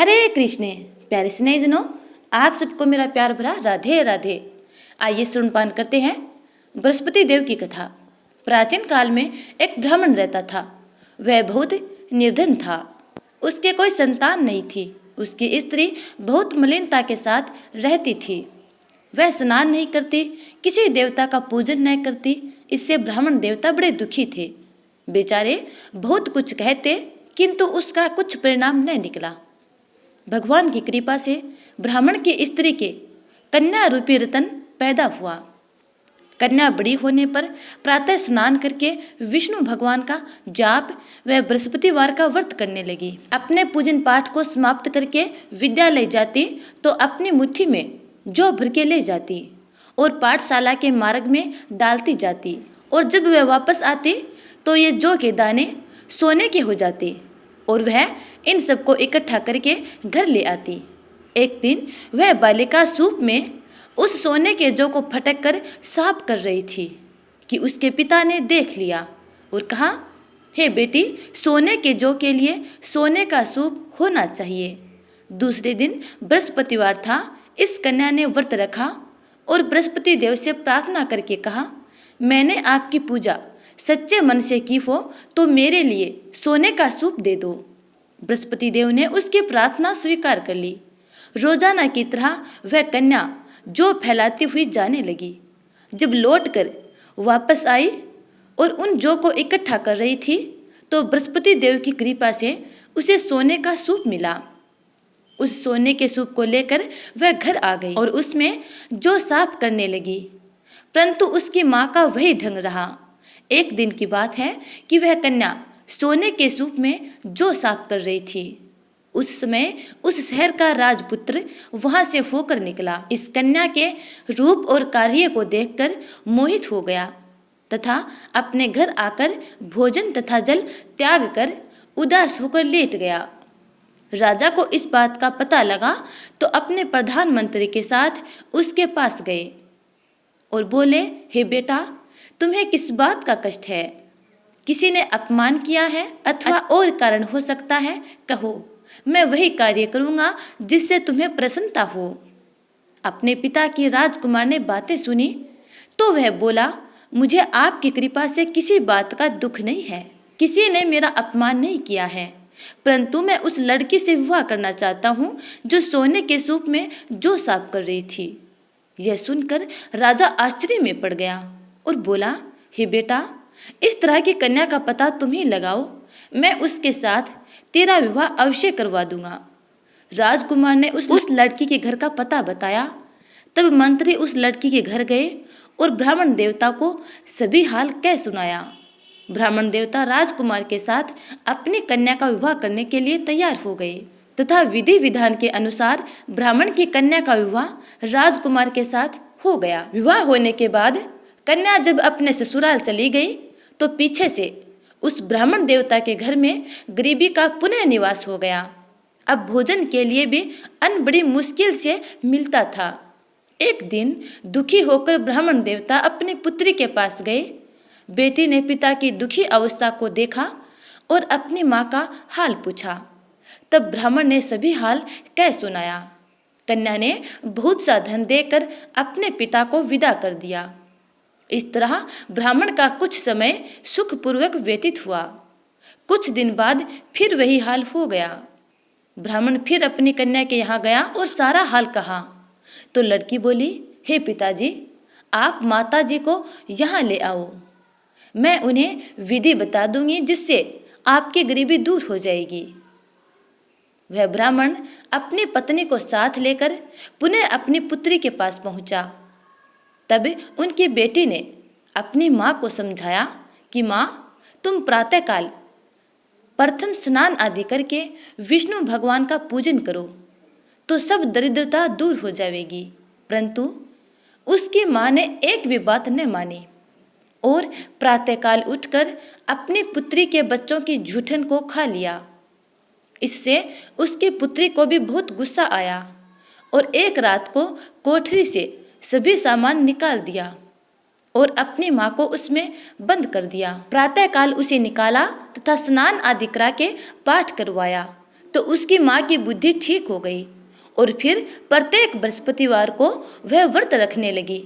हरे कृष्ण। प्यारे स्नेहितनों, आप सबको मेरा प्यार भरा राधे राधे। आइए स्तनपान करते हैं बृहस्पति देव की कथा। प्राचीन काल में एक ब्राह्मण रहता था। वह बहुत निर्धन था। उसके कोई संतान नहीं थी। उसकी स्त्री बहुत मलिनता के साथ रहती थी। वह स्नान नहीं करती, किसी देवता का पूजन नहीं करती। इससे ब्राह्मण देवता बड़े दुखी थे। बेचारे बहुत कुछ कहते, किंतु उसका कुछ परिणाम नहीं निकला। भगवान की कृपा से ब्राह्मण की स्त्री के कन्या रूपी रतन पैदा हुआ। कन्या बड़ी होने पर प्रातः स्नान करके विष्णु भगवान का जाप व बृहस्पतिवार का व्रत करने लगी। अपने पूजन पाठ को समाप्त करके विद्यालय जाती तो अपनी मुट्ठी में जौ भर के ले जाती और पाठशाला के मार्ग में डालती जाती। और जब वह वापस आती तो ये जौ के दाने सोने के हो जाते और वह इन सबको इकट्ठा करके घर ले आती। एक दिन वह बालिका सूप में उस सोने के जौ को फटक कर साफ कर रही थी कि उसके पिता ने देख लिया और कहा, हे बेटी, सोने के जौ के लिए सोने का सूप होना चाहिए। दूसरे दिन बृहस्पतिवार था। इस कन्या ने व्रत रखा और बृहस्पति देव से प्रार्थना करके कहा, मैंने आपकी पूजा सच्चे मन से की हो तो मेरे लिए सोने का सूप दे दो। बृहस्पति देव ने उसकी प्रार्थना स्वीकार कर ली। रोजाना की तरह वह कन्या जौ फैलाती हुई जाने लगी। जब लौटकर वापस आई और उन जौ को इकट्ठा कर रही थी तो बृहस्पति देव की कृपा से उसे सोने का सूप मिला। उस सोने के सूप को लेकर वह घर आ गई और उसमें जौ साफ करने लगी, परंतु उसकी माँ का वही ढंग रहा। एक दिन की बात है कि वह कन्या सोने के सूप में जौ साफ कर रही थी। उस समय उस शहर का राजपुत्र वहां से होकर निकला। इस कन्या के रूप और कार्य को देखकर मोहित हो गया तथा अपने घर आकर भोजन तथा जल त्याग कर उदास होकर लेट गया। राजा को इस बात का पता लगा तो अपने प्रधानमंत्री के साथ उसके पास गए और बोले, हे बेटा, तुम्हें किस बात का कष्ट है? किसी ने अपमान किया है अथवा और कारण हो सकता है? कहो, मैं वही कार्य करूंगा जिससे तुम्हें प्रसन्नता हो। अपने पिता की राजकुमार ने बातें सुनी तो वह बोला, मुझे आपकी कृपा से किसी बात का दुख नहीं है। किसी ने मेरा अपमान नहीं किया है, परंतु मैं उस लड़की से विवाह करना चाहता हूँ जो सोने के सूप में जौ साफ कर रही थी। यह सुनकर राजा आश्चर्य में पड़ गया और बोला, हे बेटा, इस तरह की कन्या का पता तुम ही लगाओ, मैं उसके साथ तेरा विवाह अवश्य करवा दूंगा। राजकुमार ने उस लड़की के घर का पता बताया। तब मंत्री उस लड़की के घर गए और ब्राह्मण देवता को सभी हाल कह सुनाया। ब्राह्मण देवता राजकुमार के साथ अपनी कन्या का विवाह करने के लिए तैयार हो गए तथा विधि विधान के अनुसार ब्राह्मण की कन्या का विवाह राजकुमार के साथ हो गया। विवाह होने के बाद कन्या जब अपने ससुराल चली गई तो पीछे से उस ब्राह्मण देवता के घर में गरीबी का पुनः निवास हो गया। अब भोजन के लिए भी अन्न बड़ी मुश्किल से मिलता था। एक दिन दुखी होकर ब्राह्मण देवता अपनी पुत्री के पास गए। बेटी ने पिता की दुखी अवस्था को देखा और अपनी माँ का हाल पूछा। तब ब्राह्मण ने सभी हाल कह सुनाया। कन्या ने बहुत सा धन देकर अपने पिता को विदा कर दिया। इस तरह ब्राह्मण का कुछ समय सुखपूर्वक व्यतीत हुआ। कुछ दिन बाद फिर वही हाल हो गया। ब्राह्मण फिर अपनी कन्या के यहाँ गया और सारा हाल कहा तो लड़की बोली, हे पिताजी, आप माताजी को यहाँ ले आओ, मैं उन्हें विधि बता दूंगी जिससे आपकी गरीबी दूर हो जाएगी। वह ब्राह्मण अपनी पत्नी को साथ लेकर पुनः अपनी पुत्री के पास पहुंचा। तब उनकी बेटी ने अपनी माँ को समझाया कि माँ, तुम प्रातःकाल प्रथम स्नान आदि करके विष्णु भगवान का पूजन करो तो सब दरिद्रता दूर हो जाएगी। परंतु उसकी माँ ने एक भी बात न मानी और प्रातःकाल उठकर अपनी पुत्री के बच्चों की जूठन को खा लिया। इससे उसकी पुत्री को भी बहुत गुस्सा आया और एक रात को कोठरी से सभी सामान निकाल दिया और अपनी माँ को उसमें बंद कर दिया। प्रातःकाल उसे निकाला तथा स्नान आदि करा के पाठ करवाया तो उसकी माँ की बुद्धि ठीक हो गई और फिर प्रत्येक बृहस्पतिवार को वह व्रत रखने लगी।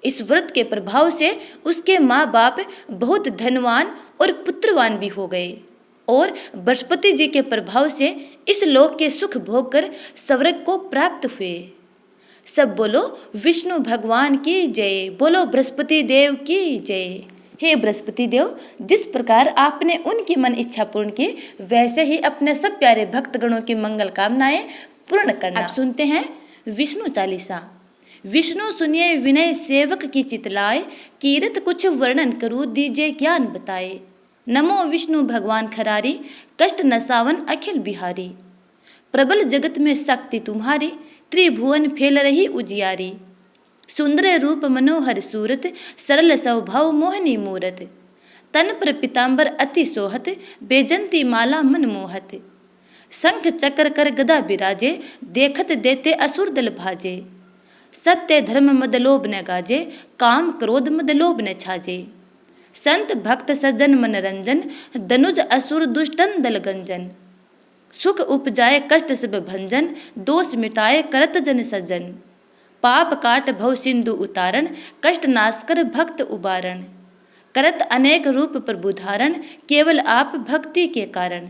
इस व्रत के प्रभाव से उसके माँ बाप बहुत धनवान और पुत्रवान भी हो गए और बृहस्पति जी के प्रभाव से इस लोक के सुख भोग कर स्वर्ग को प्राप्त हुए। सब बोलो विष्णु भगवान की जय, बोलो बृहस्पति देव की जय। हे बृहस्पति देव, जिस प्रकार आपने उनकी मन इच्छा पूर्ण की, वैसे ही अपने सब प्यारे भक्तगणों की मंगल कामनाएं पूर्ण करना। आप सुनते हैं विष्णु चालीसा। विष्णु सुनिए विनय सेवक की चितलाए, कीरत कुछ वर्णन करूँ दीजिए ज्ञान बताए। नमो विष्णु भगवान खरारी, कष्ट नसावन अखिल बिहारी। प्रबल जगत में शक्ति तुम्हारी, त्रिभुवन फैल रही उजियारी। सुंदर रूप मनोहर सूरत, सरल स्वभाव मोहनी मूरत। तन पर पीताम्बर अति सोहत, बेजंती माला मन मोहत। शंख चक्र कर गदा बिराजे, देखत देते असुर दल भाजे। सत्य धर्म मद लोभ न गाजे, काम क्रोध मद लोभ न छाजे। संत भक्त सज्जन मनरंजन, दनुज असुर दुष्टन दल गंजन। सुख उपजाए कष्ट सब भंजन, दोष मिटाए करत जन सज्जन। पाप काट भव सिंधु उतारण, कष्ट नाश कर भक्त उबारण। करत अनेक रूप प्रभु धारण, केवल आप भक्ति के कारण।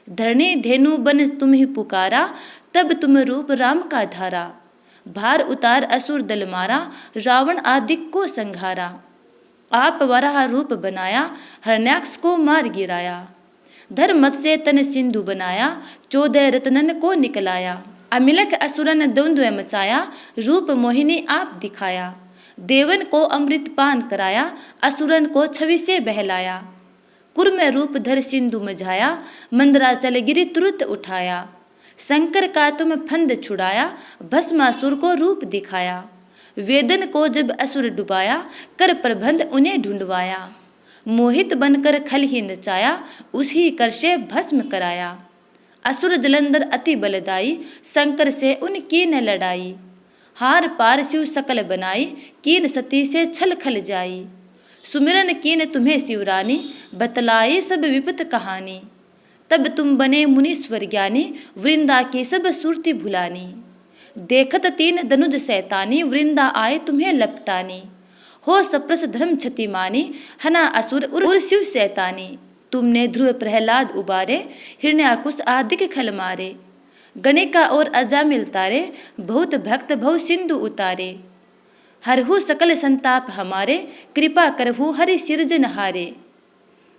धरणी धेनु बन तुम ही पुकारा, तब तुम रूप राम का धारा। भार उतार असुर दल मारा, रावण आदि को संघारा। आप वराह रूप बनाया, हरण्याक्ष को मार गिराया। धर्मत से तन सिंधु बनाया, 14 रत्नन को निकलाया। अमिलक असुरन द्वंद्व मचाया, रूप मोहिनी आप दिखाया। देवन को अमृत पान कराया, असुरन को छवि से बहलाया। कुर्म रूप धर सिंधु मझाया, मंदराचल गिरि तुरंत उठाया। शंकर का तुम फंद छुड़ाया, भस्मासुर को रूप दिखाया। वेदन को जब असुर डुबाया, कर प्रबंध उन्हें ढूंढवाया। मोहित बनकर खल ही नचाया, उसी कर से भस्म कराया। असुर जलंधर अति बलदाई, शंकर से उनकी न लड़ाई। हार पार शिव सकल बनाई, कीन सती से छल खल जाई। सुमिरन कीन तुम्हें शिवरानी, बतलाई सब विपत कहानी। तब तुम बने मुनीश्वर ज्ञानी, वृंदा की सब सुरती भुलानी। देखत तीन दनुज सैतानी, वृंदा आए तुम्हें लपटानी। हो सप्रस धर्म क्षति मानी, हना असुर उर शिव सैतानी। तुमने ध्रुव प्रहलाद उबारे, हिरण्याकुश आदि खल मारे। गणिका और अजामिल तारे, बहुत भक्त भव सिंधु उतारे। हरहु सकल संताप हमारे, कृपा करहु हरि सिरजनहारे।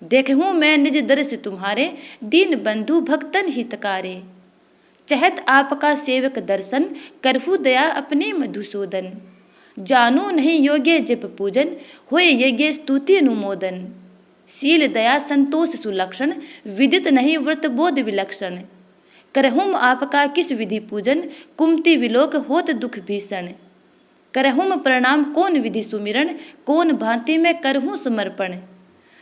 देखूँ मैं निज दर्श तुम्हारे, दीन बंधु भक्तन हितकारे। चहत आपका सेवक दर्शन, करहु दया अपने मधुसूदन। जानू नहीं योग्य जप पूजन, होय यज्ञ स्तुति अनुमोदन। शील दया संतोष सुलक्षण, विदित नहीं व्रत बोध विलक्षण। करहुम आपका किस विधि पूजन, कुमति विलोक होत दुख भीषण। करहुम प्रणाम कौन विधि सुमिरन, कौन भांति में करहूँ समर्पण।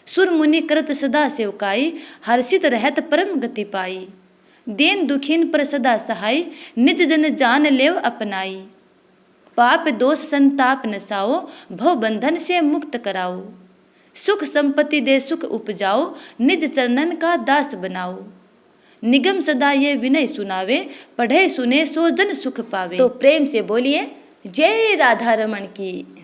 सुर मुनि करत सदा सेवकाई, हर्षित रहत परम गति पाई। देन दुखीन पर सदा सहाय, निज जन जान लेव अपनाई। पाप दोष संताप नसाओ, भव बंधन से मुक्त कराओ। सुख संपत्ति दे सुख उपजाओ, निज चरणन का दास बनाओ। निगम सदा ये विनय सुनावे, पढ़े सुने सो जन सुख पावे। तो प्रेम से बोलिए जय राधा रमन की।